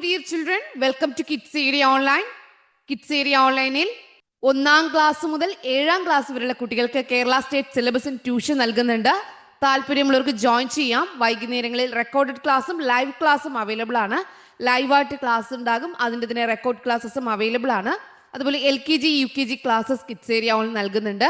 dear children, welcome to Kids Area Online. Kids Area Online-ൽ 1ാം class മുതൽ 7ാം class വരെയുള്ള കുട്ടികൾക്ക് Kerala state സിലബസിന് tuition നൽകുന്നുണ്ട്. താല്പര്യമുള്ളവർക്ക് ജോയിൻ ചെയ്യാം. വൈകുന്നേരങ്ങളിൽ റെക്കോർഡഡ് ക്ലാസ്സും ലൈവ് ക്ലാസ്സും അവൈലബിൾ ആണ്. ലൈവായിട്ട് ക്ലാസ് ഉണ്ടാകും, അതിൻ്റെ തന്നെ റെക്കോർഡ് ക്ലാസ്സസും അവൈലബിൾ ആണ്. അതുപോലെ LKG UKG classes kids area on നൽകുന്നുണ്ട്.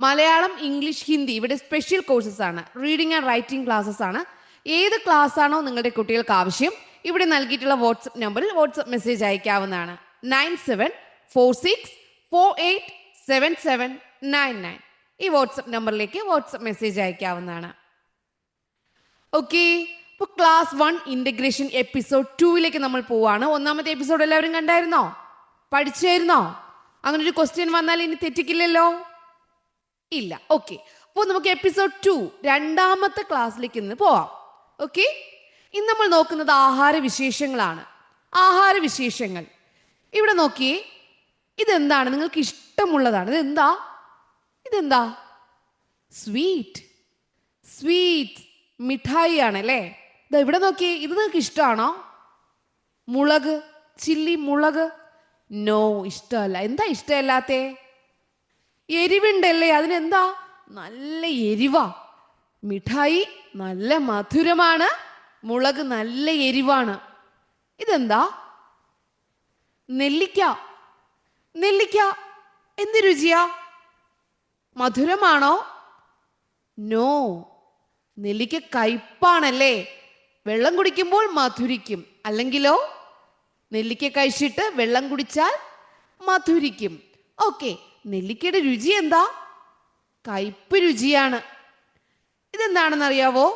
മലയാളം, ഇംഗ്ലീഷ്, ഹിന്ദി ഇവിടെ സ്പെഷ്യൽ കോഴ്സസ് ആണ്. റീഡിംഗ് ആൻഡ് റൈറ്റിംഗ് ക്ലാസ്സസ് ആണ്. ഏത് ക്ലാസ് ആണോ നിങ്ങളുടെ കുട്ടികൾക്ക് ആവശ്യം, ഇവിടെ നൽകിയിട്ടുള്ള വാട്സപ്പ് നമ്പറിൽ വാട്സപ്പ് മെസ്സേജ് അയക്കാവുന്നതാണ്. 9746487799 ഈ വാട്സപ്പ് നമ്പറിലേക്ക് വാട്സപ്പ് മെസ്സേജ് അയക്കാവുന്നതാണ്. ഓക്കെ, ഇപ്പോൾ ക്ലാസ് 1 ഇൻ്റഗ്രേഷൻ എപ്പിസോഡ് 2ലേക്ക് നമ്മൾ പോവാണ്. 1ാമത്തെ എപ്പിസോഡ് എല്ലാവരും കണ്ടായിരുന്നോ? പഠിച്ചായിരുന്നോ? അങ്ങനെ ഒരു ക്വസ്റ്റ്യൻ വന്നാൽ ഇനി തെറ്റിക്കില്ലല്ലോ? ഇല്ല. ഓക്കെ, അപ്പോൾ നമുക്ക് എപ്പിസോഡ് 2 2ാമത്തെ ക്ലാസ്സിലേക്ക് ഇന്ന് പോവാം. ഓക്കെ, ഇന്ന് നമ്മൾ നോക്കുന്നത് ആഹാരവിശേഷങ്ങളാണ്. ആഹാരവിശേഷങ്ങൾ ഇവിടെ നോക്കിയേ, ഇതെന്താണ്? നിങ്ങൾക്ക് ഇഷ്ടമുള്ളതാണ്. ഇതെന്താ? സ്വീറ്റ് മിഠായി ആണ് അല്ലേ? ഇതാ ഇവിടെ നോക്കിയേ, ഇത് നിങ്ങൾക്ക് ഇഷ്ടമാണോ? മുളക്, ചില്ലി മുളക്, നോ, ഇഷ്ടമല്ല. എന്താ ഇഷ്ടമല്ലാത്തേ? എരിവുണ്ടല്ലേ, അതിനെന്താ? നല്ല എരിവാ. മിഠായി നല്ല മധുരമാണ്, മുളക് നല്ല എരിവാണ്. ഇതെന്താ? നെല്ലിക്ക എന്ത് രുചിയാ? മധുരമാണോ? നോ, നെല്ലിക്ക കയ്പാണല്ലേ. വെള്ളം കുടിക്കുമ്പോൾ മധുരിക്കും, അല്ലെങ്കിലോ നെല്ലിക്ക കഴിച്ചിട്ട് വെള്ളം കുടിച്ചാൽ മധുരിക്കും. ഓക്കെ, നെല്ലിക്കയുടെ രുചി എന്താ? കയ്പ് രുചിയാണ്. ഇതെന്താണെന്ന് അറിയാവോ?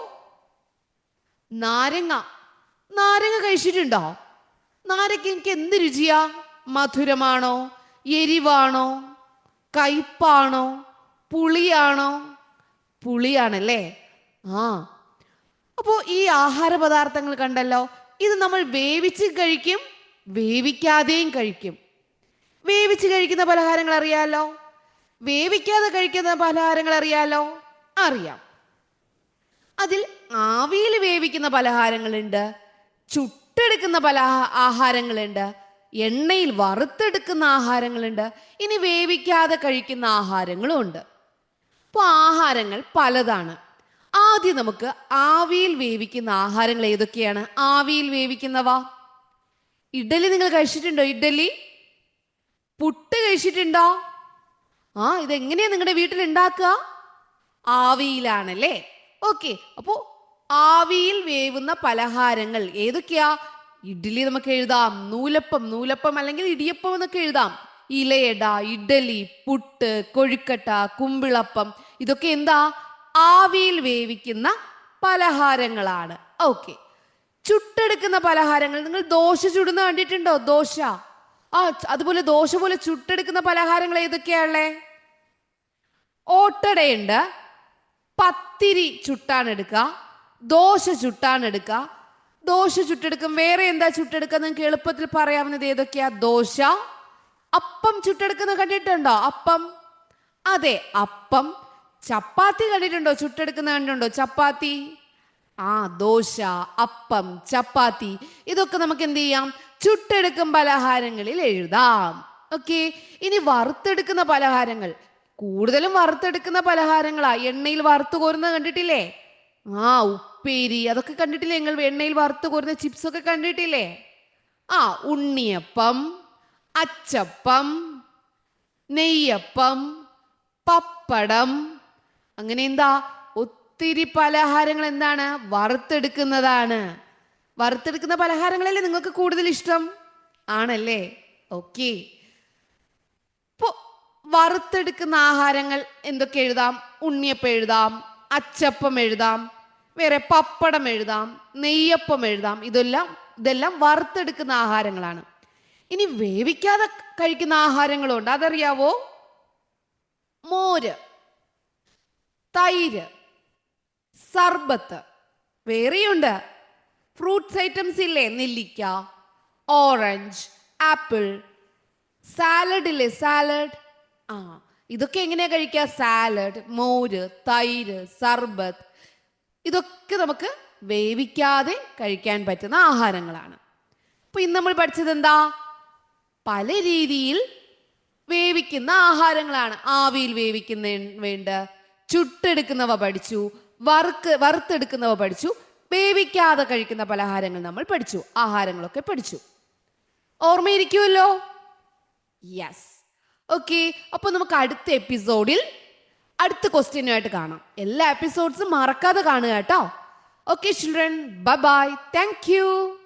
നാരങ്ങ കഴിച്ചിട്ടുണ്ടോ? നാരങ്ങയ്ക്ക് എന്ത് രുചിയാ? മധുരമാണോ? എരിവാണോ? കയ്പാണോ? പുളിയാണോ? പുളിയാണല്ലേ. അപ്പോൾ ഈ ആഹാര പദാർത്ഥങ്ങൾ കണ്ടല്ലോ, ഇത് നമ്മൾ വേവിച്ച് കഴിക്കും, വേവിക്കാതെയും കഴിക്കും. വേവിച്ച് കഴിക്കുന്ന പലഹാരങ്ങൾ അറിയാലോ, വേവിക്കാതെ കഴിക്കുന്ന പലഹാരങ്ങൾ അറിയാലോ? അറിയാം. അതിൽ ആവിയിൽ വേവിക്കുന്ന പലഹാരങ്ങളുണ്ട്, ചുട്ടെടുക്കുന്ന പല ആഹാരങ്ങളുണ്ട്, എണ്ണയിൽ വറുത്തെടുക്കുന്ന ആഹാരങ്ങളുണ്ട്, ഇനി വേവിക്കാതെ കഴിക്കുന്ന ആഹാരങ്ങളും ഉണ്ട്. അപ്പോൾ ആഹാരങ്ങൾ പലതാണ്. ആദ്യം നമുക്ക് ആവിയിൽ വേവിക്കുന്ന ആഹാരങ്ങൾ ഏതൊക്കെയാണ്? ആവിയിൽ വേവിക്കുന്നവ, ഇഡ്ഡലി നിങ്ങൾ കഴിച്ചിട്ടുണ്ടോ? ഇഡ്ഡലി, പുട്ട് കഴിച്ചിട്ടുണ്ടോ? ഇതെങ്ങനെയാ നിങ്ങളുടെ വീട്ടിൽ ഉണ്ടാക്കുക? ആവിയിലാണല്ലേ. ഓക്കെ, അപ്പോൾ ആവിയിൽ വേവുന്ന പലഹാരങ്ങൾ ഏതൊക്കെയാ? ഇഡ്ഡലി നമുക്ക് എഴുതാം, നൂലപ്പം അല്ലെങ്കിൽ ഇടിയപ്പം എന്നൊക്കെ എഴുതാം. ഇലയട, ഇഡ്ഡലി, പുട്ട്, കൊഴുക്കട്ട, കുമ്പിളപ്പം, ഇതൊക്കെ എന്താ? ആവിയിൽ വേവിക്കുന്ന പലഹാരങ്ങളാണ്. ഓക്കെ, ചുട്ടെടുക്കുന്ന പലഹാരങ്ങൾ, നിങ്ങൾ ദോശ ചുടുന്ന കണ്ടിട്ടുണ്ടോ? ദോശ, അതുപോലെ ദോശ പോലെ ചുട്ടെടുക്കുന്ന പലഹാരങ്ങൾ ഏതൊക്കെയാണല്ലേ? ഓട്ടടയുണ്ട്, പത്തിരി ചുട്ടാണെടുക്കുക, ദോശ ചുട്ടാണെടുക്കുക. ദോശ ചുട്ടെടുക്കും. വേറെ എന്താ ചുട്ടെടുക്കുക? നിങ്ങൾക്ക് എളുപ്പത്തിൽ പറയാവുന്നത് ഏതൊക്കെയാ? ദോശ. അപ്പം ചുട്ടെടുക്കുന്നത് കണ്ടിട്ടുണ്ടോ? അപ്പം, അതെ, അപ്പം. ചപ്പാത്തി കണ്ടിട്ടുണ്ടോ? ചുട്ടെടുക്കുന്ന കണ്ടിട്ടുണ്ടോ? ചപ്പാത്തി. ദോശ, അപ്പം, ചപ്പാത്തി, ഇതൊക്കെ നമുക്ക് എന്ത് ചെയ്യാം? ചുട്ടെടുക്കും പലഹാരങ്ങളിൽ എഴുതാം. ഓക്കെ, ഇനി വറുത്തെടുക്കുന്ന പലഹാരങ്ങൾ, കൂടുതലും വറുത്തെടുക്കുന്ന പലഹാരങ്ങളാ. എണ്ണയിൽ വറുത്ത് കോരുന്നത് കണ്ടിട്ടില്ലേ? ഉപ്പേരി, അതൊക്കെ കണ്ടിട്ടില്ലേ? നിങ്ങൾ എണ്ണയിൽ വറുത്ത് കോരുന്ന ചിപ്സ് ഒക്കെ കണ്ടിട്ടില്ലേ? ഉണ്ണിയപ്പം, അച്ചപ്പം, നെയ്യപ്പം, പപ്പടം, അങ്ങനെ എന്താ ഒത്തിരി പലഹാരങ്ങൾ എന്താണ്? വറുത്തെടുക്കുന്നതാണ്. വറുത്തെടുക്കുന്ന പലഹാരങ്ങളല്ലേ നിങ്ങൾക്ക് കൂടുതൽ ഇഷ്ടം? ആണല്ലേ. ഓക്കെ, വറുത്തെടുക്കുന്ന ആഹാരങ്ങൾ എന്തൊക്കെ എഴുതാം? ഉണ്ണിയപ്പം എഴുതാം, അച്ചപ്പം എഴുതാം, വേറെ പപ്പടം എഴുതാം, നെയ്യപ്പം എഴുതാം. ഇതെല്ലാം വറുത്തെടുക്കുന്ന ആഹാരങ്ങളാണ്. ഇനി വേവിക്കാതെ കഴിക്കുന്ന ആഹാരങ്ങളുണ്ട്, അതറിയാവോ? മോര്, തൈര്, സർബത്ത്, വേറെയുണ്ട്. ഫ്രൂട്ട്സ് ഐറ്റംസ് ഇല്ലേ? നെല്ലിക്ക, ഓറഞ്ച്, ആപ്പിൾ, സാലഡ് ഇല്ലേ? സാലഡ്. ഇതൊക്കെ എങ്ങനെയാ കഴിക്കുക? സാലഡ്, മോര്, തൈര്, സർബത്ത്, ഇതൊക്കെ നമുക്ക് വേവിക്കാതെ കഴിക്കാൻ പറ്റുന്ന ആഹാരങ്ങളാണ്. അപ്പൊ ഇന്ന് നമ്മൾ പഠിച്ചത് എന്താ? പല രീതിയിൽ വേവിക്കുന്ന ആഹാരങ്ങളാണ്. ആവിയിൽ വേവിക്കുന്ന വേണ്ട, ചുട്ടെടുക്കുന്നവ പഠിച്ചു, വറുത്തെടുക്കുന്നവ പഠിച്ചു, വേവിക്കാതെ കഴിക്കുന്ന പലഹാരങ്ങൾ നമ്മൾ പഠിച്ചു, ആഹാരങ്ങളൊക്കെ പഠിച്ചു. ഓർമ്മയിരിക്കുമല്ലോ? യെസ്. ഓക്കെ, അപ്പൊ നമുക്ക് അടുത്ത എപ്പിസോഡിൽ അടുത്ത ക്വസ്റ്റ്യനുമായിട്ട് കാണാം. എല്ലാ എപ്പിസോഡ്സും മറക്കാതെ കാണുക കേട്ടോ. Okay children, bye bye, thank you.